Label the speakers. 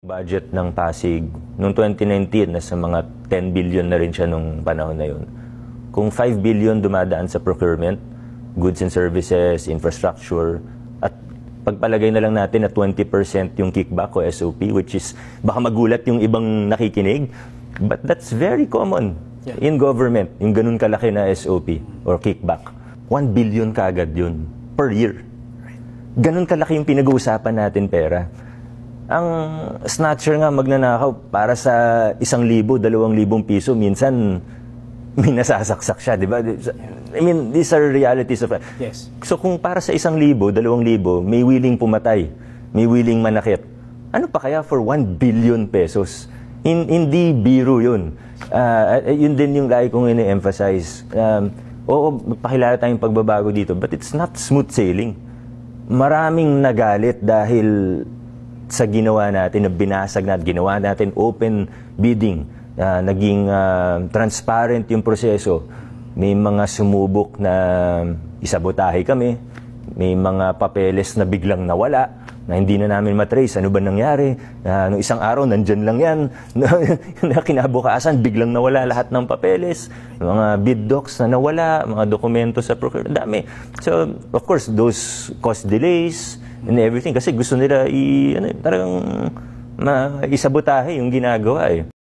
Speaker 1: Budget ng Pasig noong 2019 nasa mga 10 billion na rin siya nung panahon na yun. Kung 5 billion dumadaan sa procurement, goods and services, infrastructure, at pagpalagay na lang natin na 20% yung kickback o SOP, which is baka magulat yung ibang nakikinig, but that's very common in government, yung ganun kalaki na SOP or kickback. 1 billion kaagad yun per year. Ganun kalaki yung pinag-uusapan natin pera. Ang snatcher nga magnanakaw para sa 1,000, 2,000 piso, minsan may nasasaksak siya, di ba? I mean, these are realities of...
Speaker 2: Yes.
Speaker 1: So kung para sa 1,000, 2,000, may willing pumatay, may willing manakit, ano pa kaya for 1 billion pesos? Hindi biro yun. Yun din yung lagi kong ini-emphasize. Oo, pakilala tayong pagbabago dito, but it's not smooth sailing. Maraming nagalit dahil sa ginawa natin, na binasag natin, ginawa natin open bidding, naging transparent yung proseso. May mga sumubok na isabotahe kami, may mga papeles na biglang nawala, na hindi na namin matrace, ano ba nangyari? Nung isang araw, nandyan lang yan. Kinabukasan, biglang nawala lahat ng papeles, mga bid docs na nawala, mga dokumento sa procurement, dami. So, of course, those cost delays, and everything kasi gusto nila talagang isabotahe yung ginagawa eh.